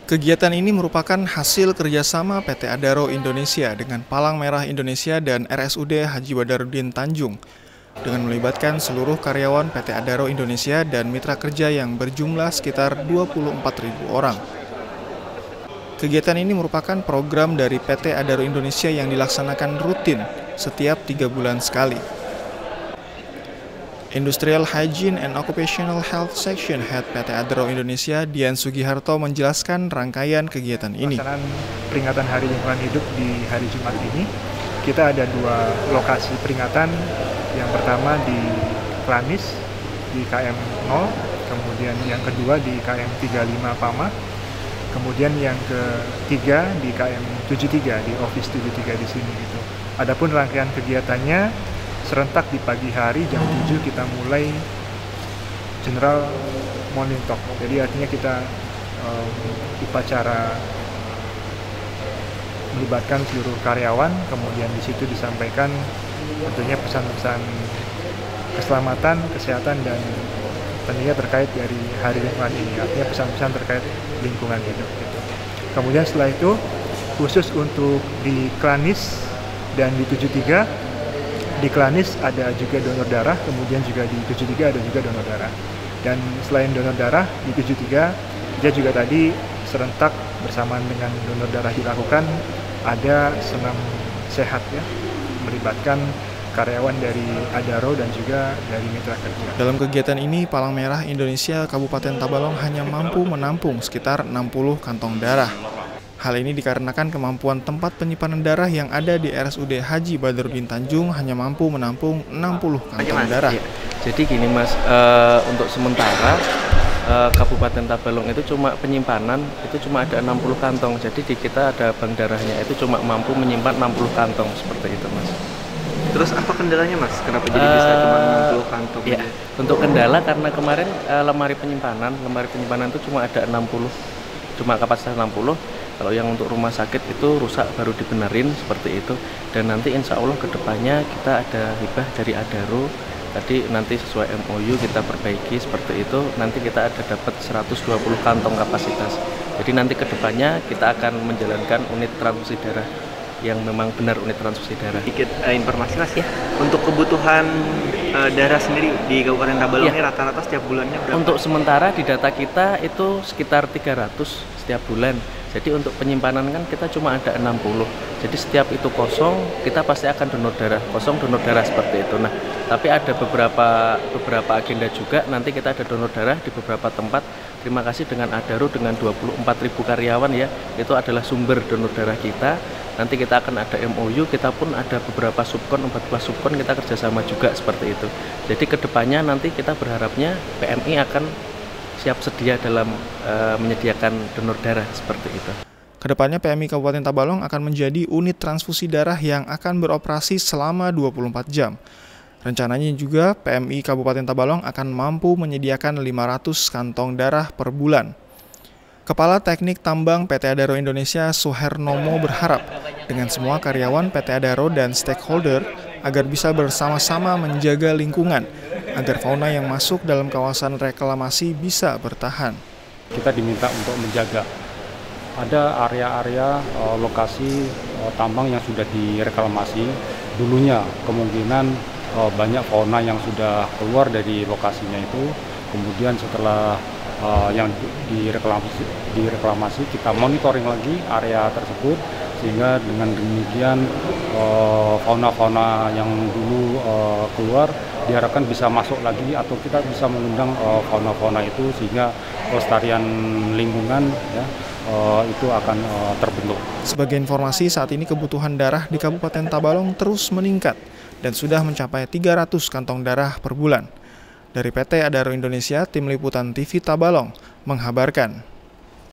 Kegiatan ini merupakan hasil kerjasama PT Adaro Indonesia dengan Palang Merah Indonesia dan RSUD Haji Badarudin Tanjung, dengan melibatkan seluruh karyawan PT Adaro Indonesia dan mitra kerja yang berjumlah sekitar 24.000 orang. Kegiatan ini merupakan program dari PT Adaro Indonesia yang dilaksanakan rutin setiap 3 bulan sekali. Industrial Hygiene and Occupational Health Section Head PT Adaro Indonesia, Dian Sugiharto, menjelaskan rangkaian kegiatan ini. Pelaksanaan peringatan Hari Lingkungan Hidup di hari Jumat ini, kita ada 2 lokasi peringatan. Yang pertama di Klanis, di KM 0, kemudian yang kedua di KM 35 Pama, kemudian yang ketiga di KM 73, di Office 73 di sini gitu. Adapun rangkaian kegiatannya serentak di pagi hari jam 7 kita mulai General Morning Talk. Jadi artinya kita upacara melibatkan seluruh karyawan, kemudian di situ disampaikan tentunya pesan-pesan keselamatan, kesehatan, dan tentunya terkait dari Hari Lingkungan ini, artinya pesan-pesan terkait lingkungan hidup gitu. Kemudian setelah itu khusus untuk di Klanis dan di 73, di Klanis ada juga donor darah, kemudian juga di 73 ada juga donor darah. Dan selain donor darah, di 73 dia juga tadi serentak bersamaan dengan donor darah dilakukan, ada senam sehat ya, melibatkan karyawan dari Adaro dan juga dari mitra kerja. Dalam kegiatan ini, Palang Merah Indonesia Kabupaten Tabalong hanya mampu menampung sekitar 60 kantong darah. Hal ini dikarenakan kemampuan tempat penyimpanan darah yang ada di RSUD Haji Badarudin Tanjung hanya mampu menampung 60 kantong darah. Ya. Jadi gini Mas, untuk sementara Kabupaten Tabalong itu cuma penyimpanan itu cuma ada 60 kantong. Jadi di kita ada bank darahnya itu cuma mampu menyimpan 60 kantong seperti itu Mas. Terus apa kendalanya Mas? Kenapa jadi bisa cuma 60 kantong? Ya, untuk kendala karena kemarin lemari penyimpanan itu cuma ada 60, cuma kapasitas 60. Kalau yang untuk rumah sakit itu rusak baru dibenerin seperti itu. Dan nanti insya Allah kedepannya kita ada hibah dari Adaro. Tadi nanti sesuai MOU kita perbaiki seperti itu. Nanti kita ada dapat 120 kantong kapasitas. Jadi nanti kedepannya kita akan menjalankan unit transfusi darah yang memang benar unit transfusi darah. Sedikit informasi Mas ya, untuk kebutuhan darah sendiri di Kabupaten Tabalong ini rata-rata setiap bulannya berapa? Untuk sementara di data kita itu sekitar 300 setiap bulan. Jadi untuk penyimpanan kan kita cuma ada 60. Jadi setiap itu kosong, kita pasti akan donor darah. Kosong donor darah seperti itu. Nah, tapi ada beberapa agenda juga. Nanti kita ada donor darah di beberapa tempat. Terima kasih dengan Adaro dengan 24.000 karyawan ya. Itu adalah sumber donor darah kita. Nanti kita akan ada MOU, kita pun ada beberapa subkon, 14 subkon kita kerjasama juga seperti itu. Jadi kedepannya nanti kita berharapnya PMI akan siap sedia dalam menyediakan donor darah seperti itu. Kedepannya PMI Kabupaten Tabalong akan menjadi unit transfusi darah yang akan beroperasi selama 24 jam. Rencananya juga PMI Kabupaten Tabalong akan mampu menyediakan 500 kantong darah per bulan. Kepala Teknik Tambang PT Adaro Indonesia Suhernomo berharap dengan semua karyawan PT Adaro dan stakeholder agar bisa bersama-sama menjaga lingkungan, agar fauna yang masuk dalam kawasan reklamasi bisa bertahan. Kita diminta untuk menjaga. Ada area-area lokasi tambang yang sudah direklamasi. Dulunya kemungkinan banyak fauna yang sudah keluar dari lokasinya itu. Kemudian setelah yang direklamasi, kita monitoring lagi area tersebut, sehingga dengan demikian fauna-fauna yang dulu keluar diharapkan bisa masuk lagi, atau kita bisa mengundang fauna-fauna itu sehingga pelestarian lingkungan ya, itu akan terbentuk. Sebagai informasi, saat ini kebutuhan darah di Kabupaten Tabalong terus meningkat dan sudah mencapai 300 kantong darah per bulan. Dari PT Adaro Indonesia, Tim Liputan TV Tabalong mengabarkan.